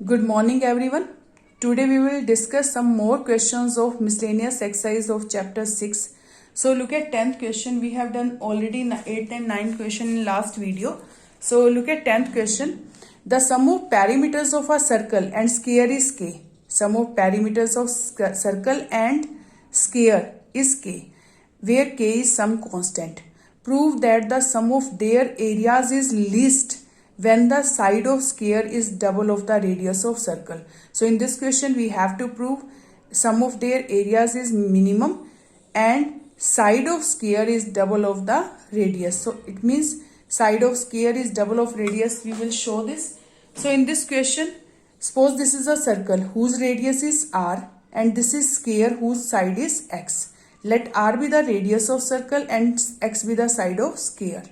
Good morning everyone. Today we will discuss some more questions of miscellaneous exercise of chapter 6. So look at 10th question. We have done already 8th and 9th question in last video. So look at 10th question. The sum of perimeters of a circle and sphere is k. Sum of perimeters of circle and sphere is k, where k is some constant. Prove that the sum of their areas is least when the side of sphere is double of the radius of circle. So in this question we have to prove sum of their areas is minimum and side of sphere is double of the radius. So it means side of sphere is double of radius. We will show this. So in this question, suppose this is a circle whose radius is r and this is sphere whose side is x. Let r be the radius of circle and x be the side of sphere.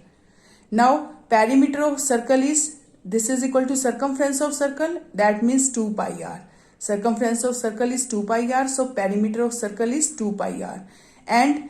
Now perimeter of circle is, this is equal to circumference of circle, that means 2 pi r. Circumference of circle is 2 pi r, so perimeter of circle is 2 pi r. And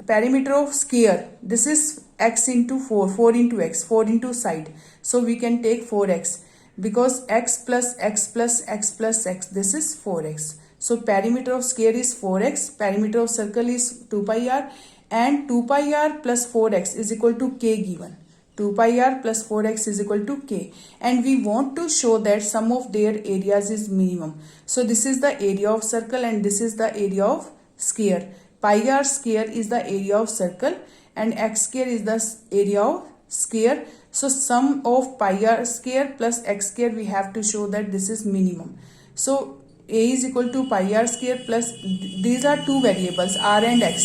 perimeter of sphere, this is x into 4 into x, 4 into side. So we can take 4x because x plus x plus x plus x, this is 4x. So perimeter of sphere is 4x, perimeter of circle is 2 pi r, and 2 pi r plus 4x is equal to k given. 2 pi r plus 4x is equal to k, and we want to show that sum of their areas is minimum. So this is the area of circle and this is the area of sphere. Pi r square is the area of circle and x square is the area of sphere. So sum of pi r square plus x square, we have to show that this is minimum. So a is equal to pi r square plus, these are two variables r and x.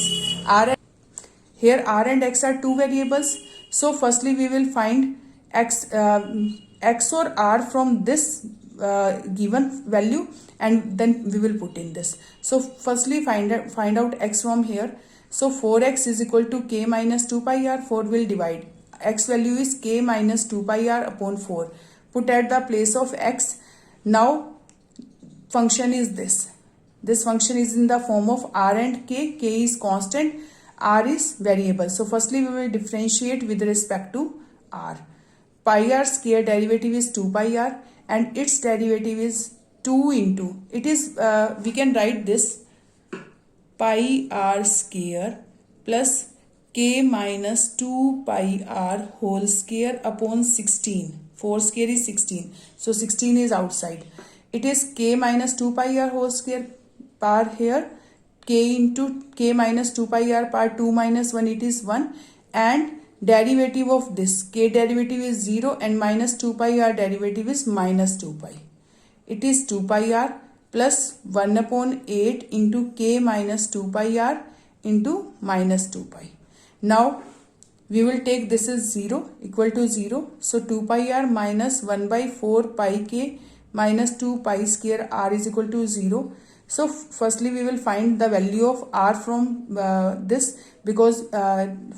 Here r and x are two variables. So firstly we will find x or r from this given value, and then we will put in this. So firstly find out x from here. So 4x is equal to k minus 2 pi r. 4 will divide. X value is k minus 2 pi r upon 4. Put at the place of x. Now function is this. This function is in the form of r and k. K is constant, r is variable. So firstly we will differentiate with respect to r. Pi r square derivative is 2 pi r and its derivative is 2 into, it is we can write this pi r square plus k minus 2 pi r whole square upon 16. 4 square is 16. So 16 is outside. It is k minus 2 pi r whole square par here, k into k minus 2 pi r par 2 minus 1, it is 1, and derivative of this k derivative is 0 and minus 2 pi r derivative is minus 2 pi. It is 2 pi r plus 1 upon 8 into k minus 2 pi r into minus 2 pi. Now we will take this is 0 equal to 0. So 2 pi r minus 1 by 4 pi k minus 2 pi square r is equal to 0. So firstly we will find the value of r from this, because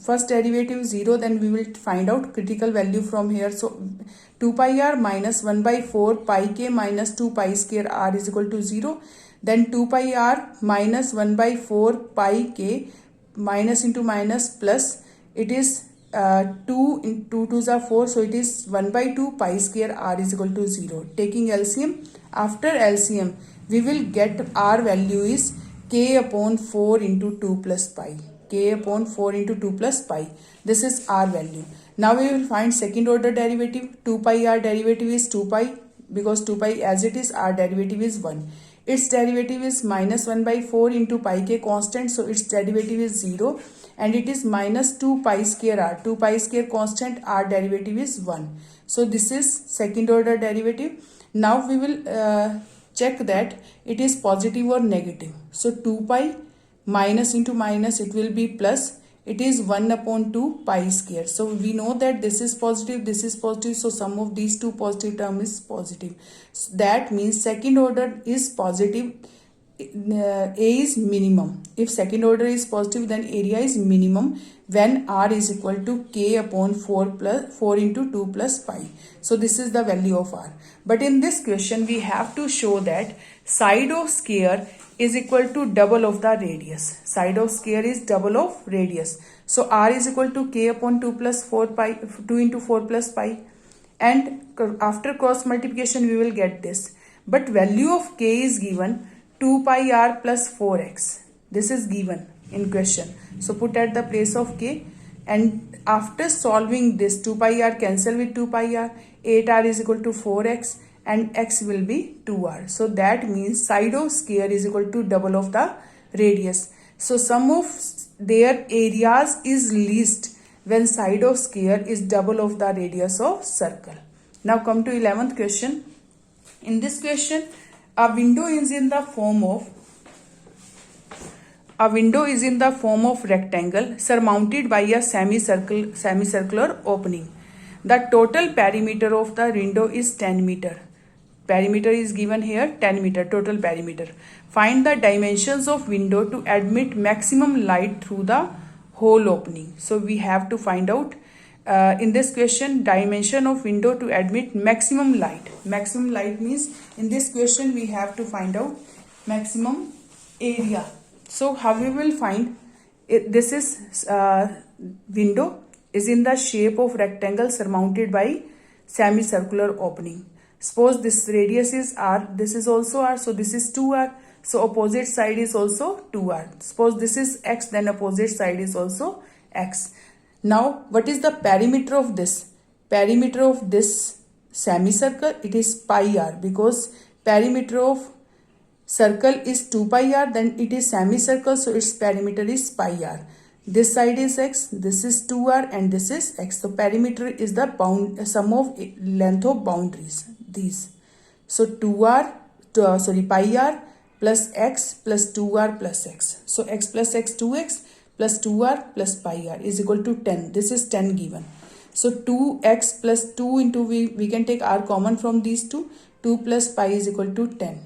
first derivative is 0, then we will find out critical value from here. So 2 pi r minus 1 by 4 pi k minus 2 pi square r is equal to 0. Then 2 pi r minus 1 by 4 pi k minus into minus plus, it is 2 into 2 are 4, so it is 1 by 2 pi square r is equal to 0. Taking LCM, after LCM we will get r value is k upon 4 into 2 plus pi. K upon 4 into 2 plus pi. This is r value. Now we will find second order derivative. 2 pi r derivative is 2 pi, because 2 pi as it is, r derivative is 1. Its derivative is minus 1 by 4 into pi k constant, so its derivative is 0, and it is minus 2 pi square r. 2 pi square constant, r derivative is 1. So this is second order derivative. Now we will check that it is positive or negative. So 2 pi minus into minus, it will be plus. It is 1 upon 2 pi square. So we know that this is positive, this is positive. So sum of these two positive term is positive. So that means second order is positive. A is minimum. If second order is positive, then area is minimum when r is equal to k upon 4 into 2 plus pi. So this is the value of r. But in this question we have to show that side of sphere is equal to double of the radius. Side of sphere is double of radius. So r is equal to k upon 2 plus 4 pi, 2 into 4 plus pi. and after cross multiplication we will get this. But value of k is given 2 pi r plus 4x. This is given in question. So put at the place of k, and after solving this 2 pi r cancel with 2 pi r, 8r is equal to 4x and x will be 2r. So that means side of sphere is equal to double of the radius. So sum of their areas is least when side of sphere is double of the radius of circle. Now come to 11th question. In this question, a window is in the form of rectangle surmounted by a semicircular opening. The total perimeter of the window is 10 meter. Perimeter is given here 10 meter total perimeter. Find the dimensions of window to admit maximum light through the whole opening. So we have to find out in this question dimension of window to admit maximum light. Maximum light means in this question we have to find out maximum area. So how we will find it? This is window is in the shape of rectangle surmounted by semicircular opening. Suppose this radius is r, this is also r, so this is 2r. So opposite side is also 2r. Suppose this is x, then opposite side is also x. Now what is the perimeter of this? Perimeter of this semicircle, it is pi r, because perimeter of circle is 2 pi r, then it is semicircle, so its perimeter is pi r. This side is x, this is 2r and this is x. So perimeter is the sum of length of boundaries, these. So pi r plus x plus 2r plus x. So x plus x 2x plus 2r plus pi r is equal to 10. This is 10 given. So 2x plus 2 into we can take r common from these two. 2 plus pi is equal to 10.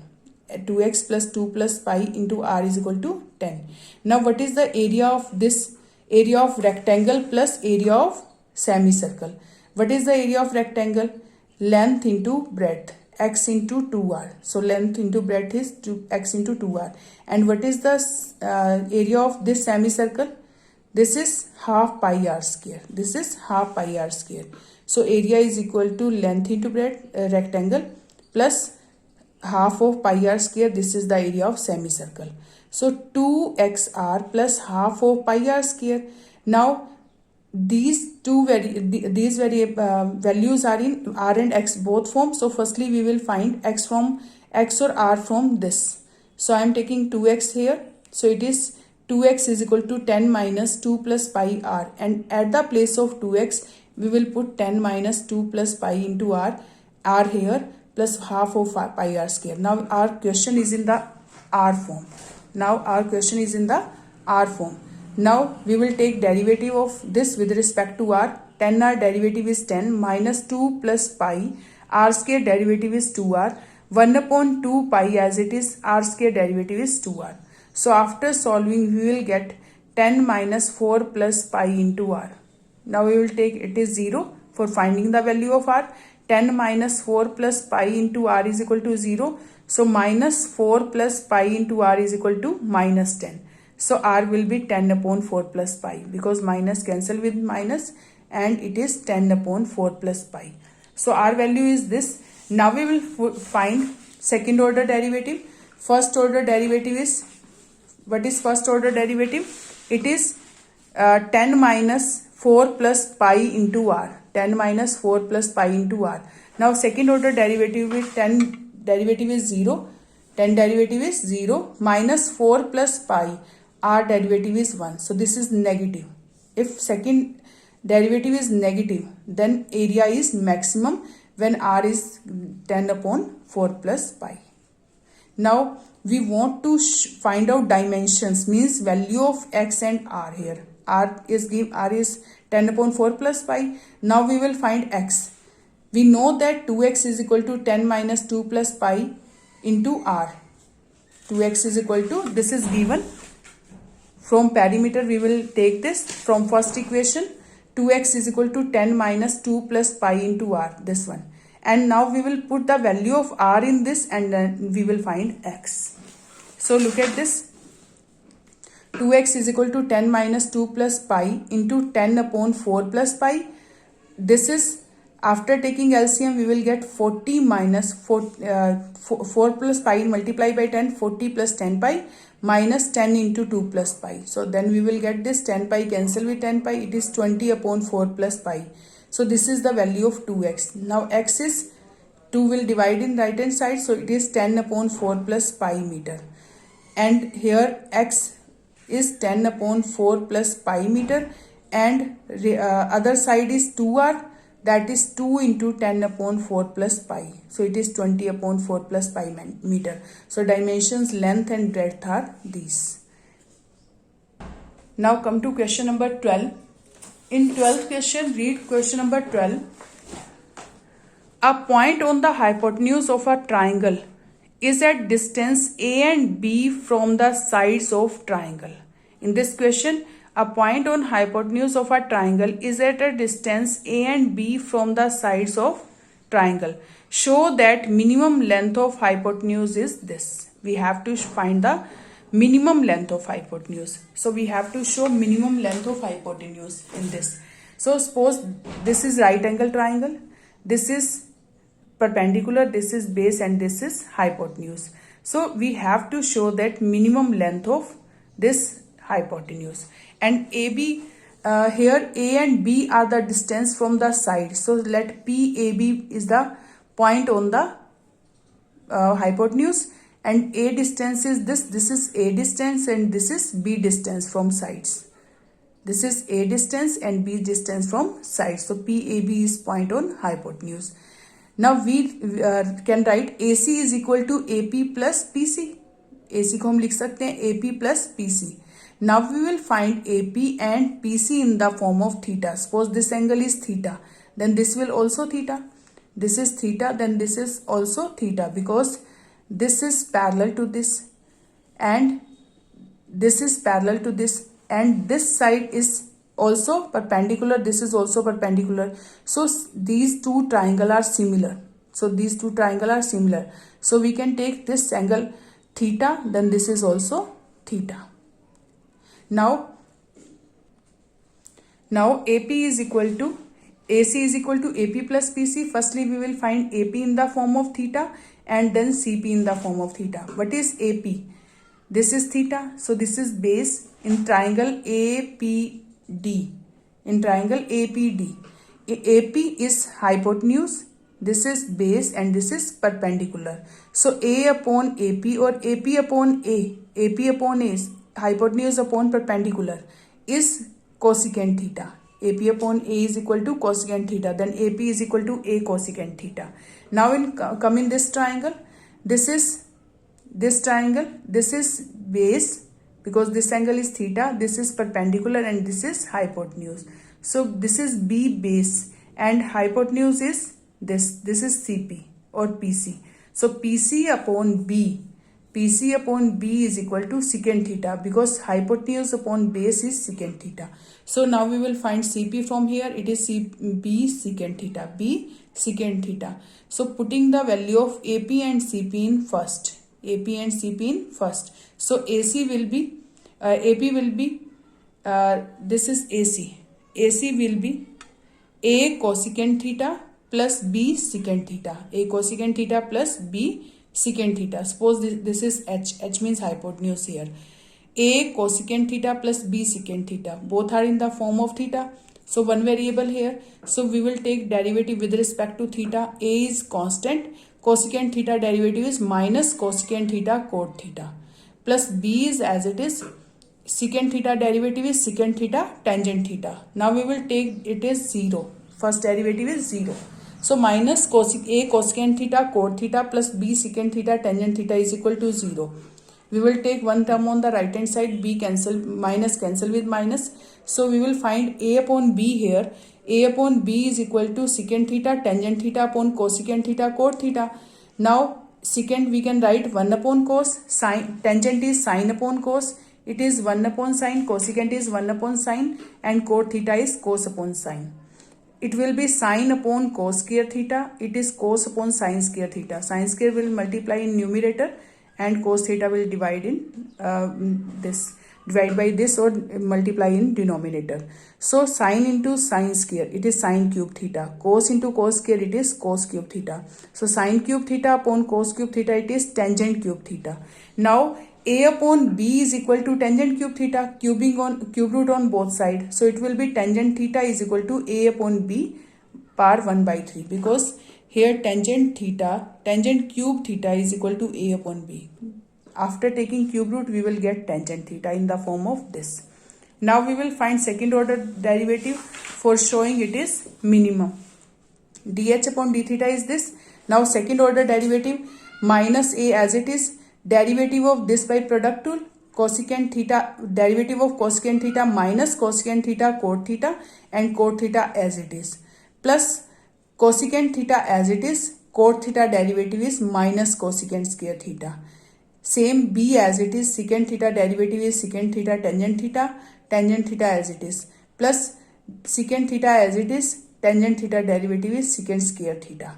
2x plus 2 plus pi into r is equal to 10. Now what is the area of this? Area of rectangle plus area of semicircle. What is the area of rectangle? Length into breadth, x into 2r. So length into breadth is x into 2r. And what is the area of this semicircle? This is half pi r square. This is half pi r square. So area is equal to length into breadth rectangle plus half of pi r square. This is the area of semicircle. So 2xr plus half of pi r square. Now these values are in r and x both forms. So firstly we will find x or r from this. So I am taking 2x here. So it is 2x is equal to 10 minus 2 plus pi r, and at the place of 2x we will put 10 minus 2 plus pi into r here plus half of pi r square. Now our question is in the r form. Now we will take derivative of this with respect to r. 10r derivative is 10 minus 2 plus pi. R square derivative is 2r. 1 upon 2 pi as it is, r square derivative is 2r. So after solving we will get 10 minus 4 plus pi into r. Now we will take it is 0 for finding the value of r. 10 minus 4 plus pi into r is equal to 0. So minus 4 plus pi into r is equal to minus 10. So r will be 10 upon 4 plus pi, because minus cancel with minus and it is 10 upon 4 plus pi. So r value is this. Now we will find second order derivative. First order derivative is, what is first order derivative? It is 10 minus 4 plus pi into r. 10 minus 4 plus pi into r. Now second order derivative with 10 derivative is 0. 10 derivative is 0 minus 4 plus pi. R derivative is 1. So this is negative. If second derivative is negative, then area is maximum when r is 10 upon 4 plus pi. Now we want to find out dimensions, means value of x and r here. R is 10 upon 4 plus pi. Now we will find x. We know that 2x is equal to 10 minus 2 plus pi into r. 2x is equal to, this is given. From perimeter we will take this from first equation. 2x is equal to 10 minus 2 plus pi into r, this one. And now we will put the value of r in this and then we will find x. So look at this. 2x is equal to 10 minus 2 plus pi into 10 upon 4 plus pi. This is After taking LCM, we will get 40 minus 4 plus pi multiply by 10, 40 plus 10 pi minus 10 into 2 plus pi. So then we will get this 10 pi cancel with 10 pi. It is 20 upon 4 plus pi. So this is the value of 2x. Now x is 2 will divide in right hand side. So it is 10 upon 4 plus pi meter. And here x is 10 upon 4 plus pi meter. And other side is 2r. That is 2 into 10 upon 4 plus pi. So it is 20 upon 4 plus pi meter. So dimensions length and breadth are these. Now come to question number 12. In 12th question, read question number 12. A point on the hypotenuse of a triangle is at distance A and B from the sides of triangle. In this question, a point on hypotenuse of a triangle is at a distance A and B from the sides of triangle. Show that minimum length of hypotenuse is this. We have to find the minimum length of hypotenuse. So we have to show minimum length of hypotenuse in this. So suppose this is right angle triangle. This is perpendicular, this is base, and this is hypotenuse. So we have to show that minimum length of this hypotenuse. And AB, here A and B are the distance from the side. So let PAB is the point on the hypotenuse, and A distance is this. This is A distance and this is B distance from sides. This is A distance and B distance from sides. So PAB is point on hypotenuse. Now we can write AC is equal to AP plus PC. AC को हम लिख सकते हैं AP plus PC. Now we will find AP and PC in the form of theta. Suppose this angle is theta, then this will also theta. This is theta, then this is also theta, because this is parallel to this and this is parallel to this, and this side is also perpendicular, this is also perpendicular. So these two triangles are similar. So these two triangles are similar. So we can take this angle theta, then this is also theta. Now AP is equal to AC is equal to AP plus PC. Firstly, we will find AP in the form of theta and then CP in the form of theta. What is AP? This is theta. So this is base in triangle APD. In triangle APD. AP is hypotenuse. This is base and this is perpendicular. So A upon AP or AP upon A. AP upon A is hypotenuse upon perpendicular is cosecant theta. AP upon A is equal to cosecant theta. Then AP is equal to A cosecant theta. Now come in this triangle. This is this triangle. This is base because this angle is theta. This is perpendicular and this is hypotenuse. So this is B base and hypotenuse is this. This is CP or PC. So PC upon B is equal to secant theta because hypotenuse upon base is secant theta. So now we will find CP from here. It is B secant theta. B secant theta. So putting the value of AP and CP in first. AP and CP in first. So AC will be, AP will be, this is AC. AC will be A cosecant theta plus B secant theta. A cosecant theta plus B secant theta. Suppose this is H. H means hypotenuse here. A cosecant theta plus B secant theta. Both are in the form of theta. So one variable here. So we will take derivative with respect to theta. A is constant. Cosecant theta derivative is minus cosecant theta cot theta. Plus B is as it is. Secant theta derivative is secant theta tangent theta. Now we will take it is 0. First derivative is 0. So minus A cosecant theta cot theta plus B secant theta tangent theta is equal to 0. We will take one term on the right hand side, B cancel, minus cancel with minus. So we will find A upon B here. A upon B is equal to secant theta tangent theta upon cosecant theta cot theta. Now secant we can write 1 upon cos, sin, tangent is sin upon cos. It is 1 upon sin, cosecant is 1 upon sin and cot theta is cos upon sin. It will be sin upon cos square theta. It is cos upon sin square theta. Sin square will multiply in numerator and cos theta will divide in this. divide by this or multiply in denominator. So sine into sine square, it is sine cube theta. Cos into cos square, it is cos cube theta. So sine cube theta upon cos cube theta, it is tangent cube theta. Now a upon b is equal to tangent cube theta, cube root on both sides. So it will be tangent theta is equal to a upon b power 1 by 3, because here tangent cube theta is equal to a upon b. After taking cube root, we will get tangent theta in the form of this. Now we will find second order derivative for showing it is minimum. dh upon d theta is this. Now second order derivative, minus a as it is, derivative of this by product rule, cosecant theta, derivative of cosecant theta minus cosecant theta cot theta, and cot theta as it is, plus cosecant theta as it is, cot theta derivative is minus cosecant square theta. Same b as it is, secant theta derivative is secant theta tangent theta as it is, plus secant theta as it is, tangent theta derivative is secant square theta.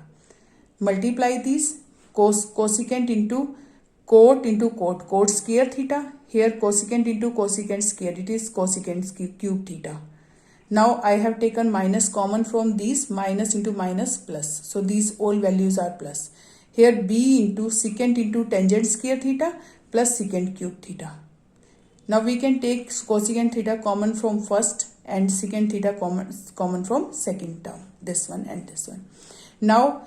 Multiply these, cosecant into cot square theta. Here cosecant into cosecant square, it is cosecant cube theta. Now I have taken minus common from these, minus into minus plus. So these all values are plus. Here b into secant into tangent square theta plus secant cube theta. Now we can take cosecant theta common from first and secant theta common from second term. This one and this one. Now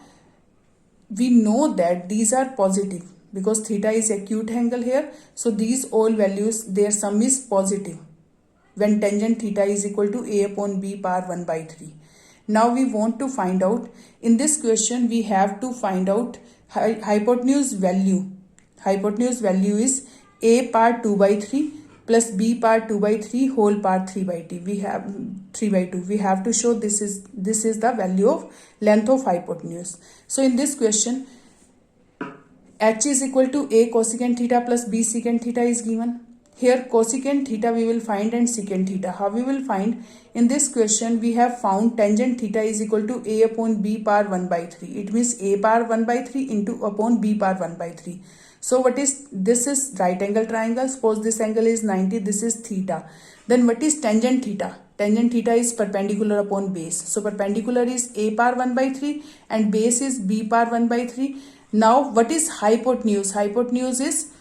we know that these are positive because theta is acute angle here. So these all values, their sum is positive when tangent theta is equal to a upon b power 1 by 3. Now we want to find out, in this question we have to find out hypotenuse value. Hypotenuse value is a power 2 by 3 plus b power 2 by 3 whole power 3 by 2. We have 3 by 2. We have to show this is the value of length of hypotenuse. So in this question, h is equal to a cosecant theta plus b secant theta is given. Here cosecant theta we will find and secant theta. How we will find? In this question we have found tangent theta is equal to a upon b power 1 by 3. It means a power 1 by 3 into upon b power 1 by 3. So what is, this is right angle triangle. Suppose this angle is 90, this is theta. Then what is tangent theta? Tangent theta is perpendicular upon base. So perpendicular is a power 1 by 3 and base is b power 1 by 3. Now what is hypotenuse? Hypotenuse is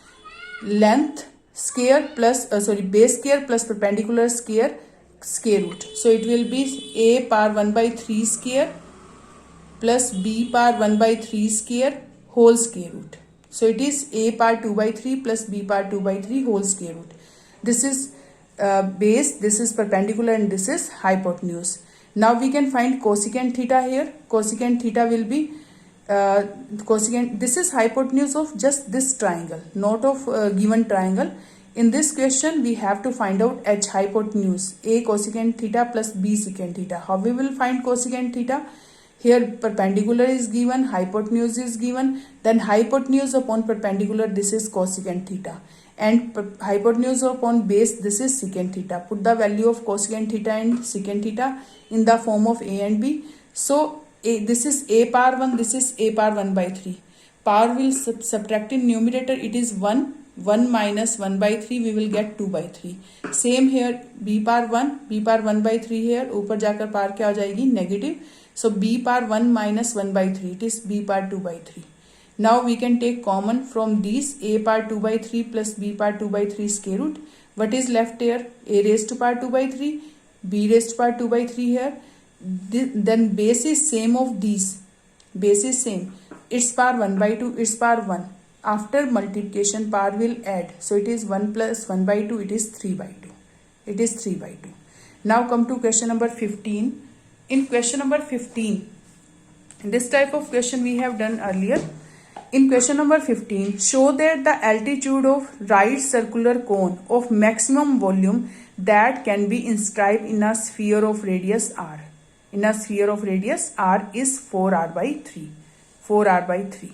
length square plus base square plus perpendicular square root. So it will be a power 1 by 3 square plus b power 1 by 3 square whole square root. So it is a power 2 by 3 plus b power 2 by 3 whole square root. This is base, this is perpendicular, and this is hypotenuse. Now we can find cosecant theta here. Cosecant theta will be cosecant, this is hypotenuse of just this triangle, not of given triangle. In this question we have to find out h hypotenuse, a cosecant theta plus b secant theta. How we will find cosecant theta? Here perpendicular is given, hypotenuse is given, then hypotenuse upon perpendicular, this is cosecant theta, and hypotenuse upon base, this is secant theta. Put the value of cosecant theta and secant theta in the form of a and b. So this is a power 1, this is a power 1 by 3. Power will subtract in numerator, it is 1 minus 1 by 3, we will get 2 by 3. Same here, b power 1 by 3 here, ऊपर जाकर power क्या हो जाएगी? Negative. So b power 1 minus 1 by 3, it is b power 2 by 3. Now we can take common from these, a power 2 by 3 plus b power 2 by 3 square root. What is left here? A raised to power 2 by 3, b raised to power 2 by 3 here. Then base is same of these. Base is same. Its power 1 by 2, its power 1. After multiplication, power will add. So it is 1 plus 1 by 2, it is 3 by 2. It is 3 by 2. Now come to question number 15. In question number 15, this type of question we have done earlier. In question number 15, show that the altitude of right circular cone of maximum volume that can be inscribed in a sphere of radius r. In a sphere of radius r is 4r by 3. 4r by 3.